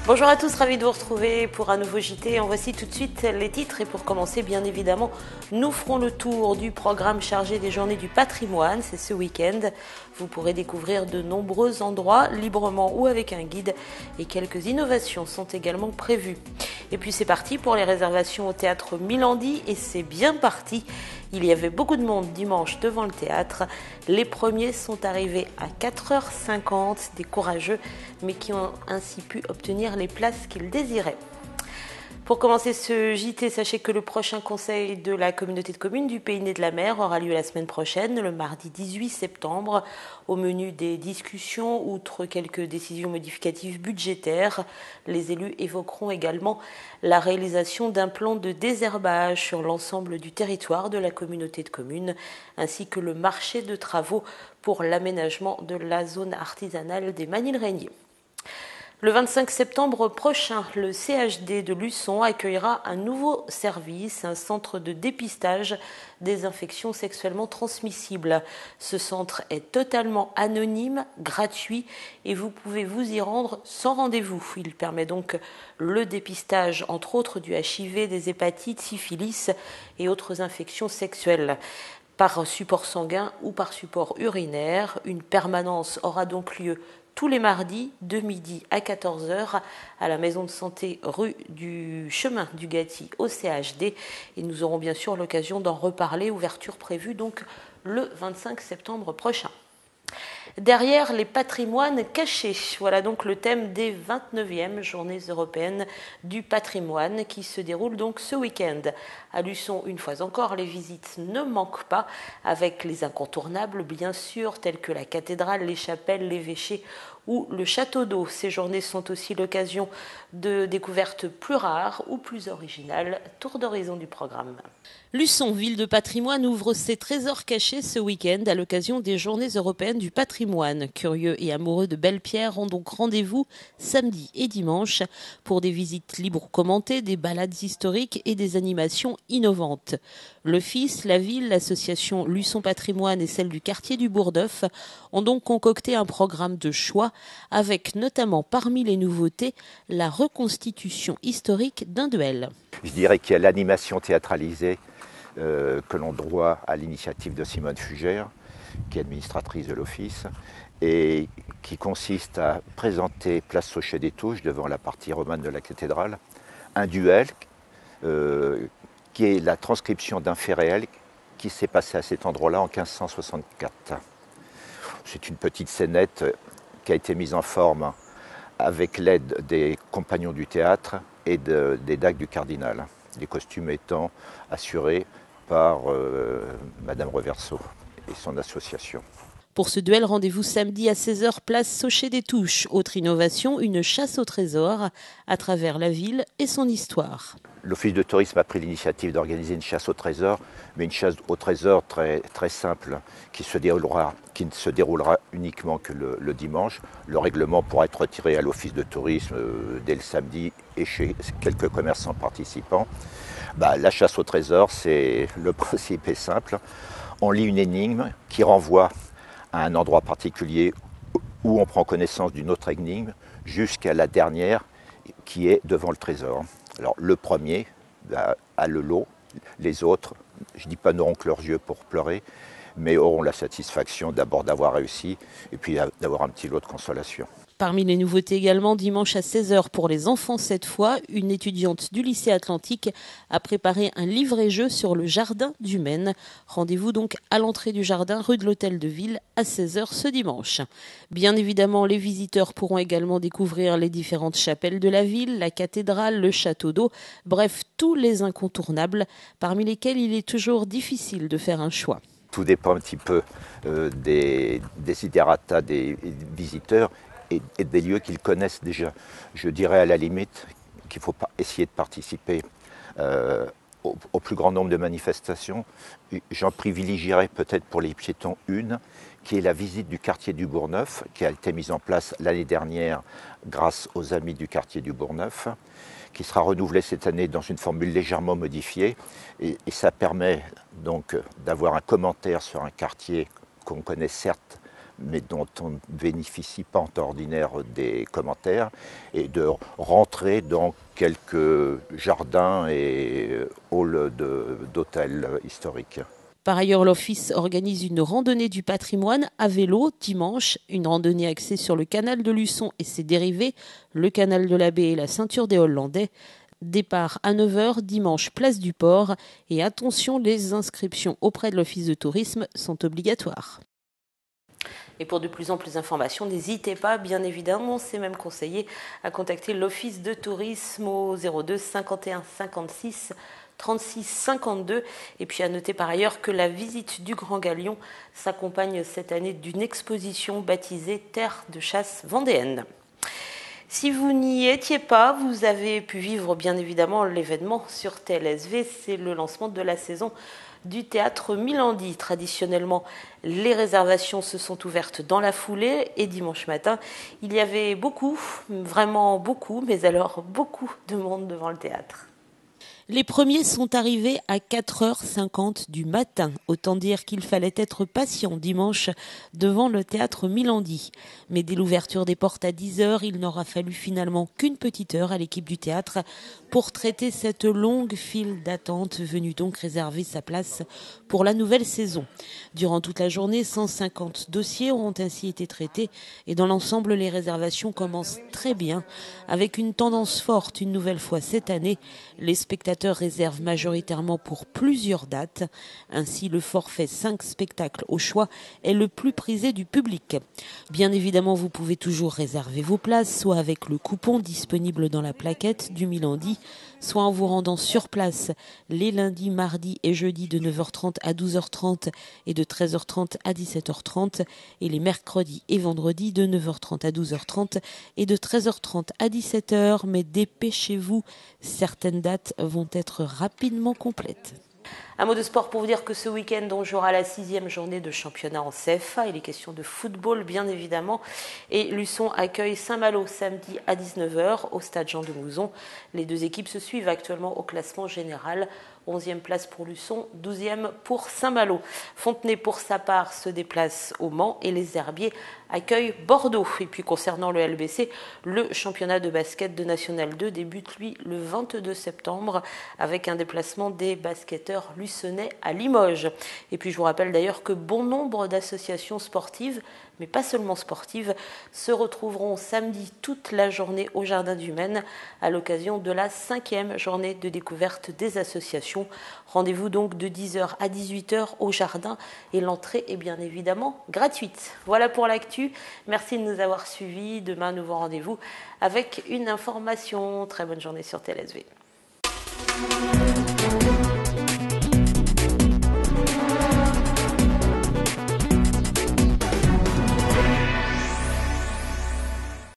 Bonjour à tous, ravi de vous retrouver pour un nouveau JT. En voici tout de suite les titres et pour commencer, bien évidemment, nous ferons le tour du programme chargé des Journées du patrimoine. C'est ce week-end. Vous pourrez découvrir de nombreux endroits librement ou avec un guide et quelques innovations sont également prévues. Et puis c'est parti pour les réservations au théâtre Milandi et c'est bien parti. Il y avait beaucoup de monde dimanche devant le théâtre. Les premiers sont arrivés à 4h50, des courageux, mais qui ont ainsi pu obtenir les places qu'ils désiraient. Pour commencer ce JT, sachez que le prochain conseil de la communauté de communes du Pays Né de la Mer aura lieu la semaine prochaine, le mardi 18 septembre. Au menu des discussions, outre quelques décisions modificatives budgétaires, les élus évoqueront également la réalisation d'un plan de désherbage sur l'ensemble du territoire de la communauté de communes, ainsi que le marché de travaux pour l'aménagement de la zone artisanale des Manille-Régnier. Le 25 septembre prochain, le CHD de Luçon accueillera un nouveau service, un centre de dépistage des infections sexuellement transmissibles. Ce centre est totalement anonyme, gratuit et vous pouvez vous y rendre sans rendez-vous. Il permet donc le dépistage, entre autres, du HIV, des hépatites, syphilis et autres infections sexuelles. Par support sanguin ou par support urinaire, une permanence aura donc lieu tous les mardis de midi à 14h à la maison de santé rue du Chemin du Gâty au CHD. Et nous aurons bien sûr l'occasion d'en reparler, ouverture prévue donc le 25 septembre prochain. Derrière les patrimoines cachés, voilà donc le thème des 29e Journées européennes du patrimoine qui se déroulent donc ce week-end. À Luçon, une fois encore, les visites ne manquent pas, avec les incontournables bien sûr, tels que la cathédrale, les chapelles, l'évêché ou le château d'eau. Ces journées sont aussi l'occasion de découvertes plus rares ou plus originales. Tour d'horizon du programme. Luçon, ville de patrimoine, ouvre ses trésors cachés ce week-end à l'occasion des Journées européennes du patrimoine. Curieux et amoureux de belles pierres ont donc rendez-vous samedi et dimanche pour des visites libres ou commentées, des balades historiques et des animations innovantes. Le FIS, la ville, l'association Luçon Patrimoine et celle du quartier du Bourgneuf ont donc concocté un programme de choix avec notamment parmi les nouveautés la reconstitution historique d'un duel. Je dirais qu'il y a l'animation théâtralisée que l'on doit à l'initiative de Simone Fugère, qui est administratrice de l'office, et qui consiste à présenter place Sauchet des Touches, devant la partie romane de la cathédrale, un duel qui est la transcription d'un fait réel qui s'est passé à cet endroit-là en 1564. C'est une petite scénette qui a été mise en forme avec l'aide des compagnons du théâtre et des dagues du cardinal, les costumes étant assurés par Madame Reverso et son association. Pour ce duel, rendez-vous samedi à 16h, place Sauchet des Touches. Autre innovation, une chasse au trésor à travers la ville et son histoire. L'Office de tourisme a pris l'initiative d'organiser une chasse au trésor, mais une chasse au trésor très, très simple, qui ne se déroulera uniquement que le dimanche. Le règlement pourra être retiré à l'Office de tourisme dès le samedi et chez quelques commerçants participants. La chasse au trésor, le principe est simple. On lit une énigme qui renvoie à un endroit particulier où on prend connaissance d'une autre énigme jusqu'à la dernière qui est devant le trésor. Alors le premier a le lot, les autres, je ne dis pas n'auront que leurs yeux pour pleurer, mais auront la satisfaction d'abord d'avoir réussi et puis d'avoir un petit lot de consolation. Parmi les nouveautés également, dimanche à 16h pour les enfants cette fois, une étudiante du lycée Atlantique a préparé un livret-jeu sur le jardin du Maine. Rendez-vous donc à l'entrée du jardin, rue de l'Hôtel de Ville, à 16h ce dimanche. Bien évidemment, les visiteurs pourront également découvrir les différentes chapelles de la ville, la cathédrale, le château d'eau, bref, tous les incontournables, parmi lesquels il est toujours difficile de faire un choix. Tout dépend un petit peu des desiderata des visiteurs et des lieux qu'ils connaissent déjà. Je dirais à la limite qu'il faut essayer de participer au plus grand nombre de manifestations. J'en privilégierais peut-être pour les piétons une, qui est la visite du quartier du Bourgneuf, qui a été mise en place l'année dernière grâce aux amis du quartier du Bourgneuf, qui sera renouvelée cette année dans une formule légèrement modifiée. Et ça permet donc d'avoir un commentaire sur un quartier qu'on connaît certes mais dont on ne bénéficie pas en temps ordinaire des commentaires, et de rentrer dans quelques jardins et halls d'hôtels historiques. Par ailleurs, l'Office organise une randonnée du patrimoine à vélo dimanche, une randonnée axée sur le canal de Luçon et ses dérivés, le canal de la Baie et la ceinture des Hollandais. Départ à 9 h dimanche place du Port et attention, les inscriptions auprès de l'Office de tourisme sont obligatoires. Et pour de plus en plus d'informations, n'hésitez pas, bien évidemment, c'est même conseillé, à contacter l'Office de tourisme au 02 51 56 36 52. Et puis à noter par ailleurs que la visite du Grand Galion s'accompagne cette année d'une exposition baptisée Terre de chasse vendéenne. Si vous n'y étiez pas, vous avez pu vivre bien évidemment l'événement sur TLSV, c'est le lancement de la saison du théâtre Milandi. Traditionnellement, les réservations se sont ouvertes dans la foulée et dimanche matin, il y avait beaucoup, vraiment beaucoup, mais alors beaucoup de monde devant le théâtre. Les premiers sont arrivés à 4h50 du matin. Autant dire qu'il fallait être patient dimanche devant le théâtre Milandi. Mais dès l'ouverture des portes à 10h, il n'aura fallu finalement qu'une petite heure à l'équipe du théâtre pour traiter cette longue file d'attente venue donc réserver sa place pour la nouvelle saison. Durant toute la journée, 150 dossiers auront ainsi été traités et dans l'ensemble, les réservations commencent très bien avec une tendance forte une nouvelle fois cette année. Les spectateurs réservent majoritairement pour plusieurs dates. Ainsi, le forfait 5 spectacles au choix est le plus prisé du public. Bien évidemment, vous pouvez toujours réserver vos places, soit avec le coupon disponible dans la plaquette du Milandi, soit en vous rendant sur place les lundis, mardis et jeudis de 9h30 à 12h30 et de 13h30 à 17h30 et les mercredis et vendredis de 9h30 à 12h30 et de 13h30 à 17h. Mais dépêchez-vous, certaines dates vont être rapidement complètes. Un mot de sport pour vous dire que ce week-end, on jouera la 6e journée de championnat en CFA. Il est question de football, bien évidemment. Et Luçon accueille Saint-Malo samedi à 19h au stade Jean de Mouzon. Les deux équipes se suivent actuellement au classement général. 11e place pour Luçon, 12e pour Saint-Malo. Fontenay, pour sa part, se déplace au Mans et les Herbiers accueillent Bordeaux. Et puis concernant le LBC, le championnat de basket de National 2 débute, lui, le 22 septembre avec un déplacement des basketteurs luçonnais à Limoges. Et puis je vous rappelle d'ailleurs que bon nombre d'associations sportives, mais pas seulement sportives, se retrouveront samedi toute la journée au Jardin du Maine à l'occasion de la 5e journée de découverte des associations. Rendez-vous donc de 10h à 18h au Jardin et l'entrée est bien évidemment gratuite. Voilà pour l'actu. Merci de nous avoir suivis. Demain, nouveau rendez-vous avec une information. Très bonne journée sur TLSV.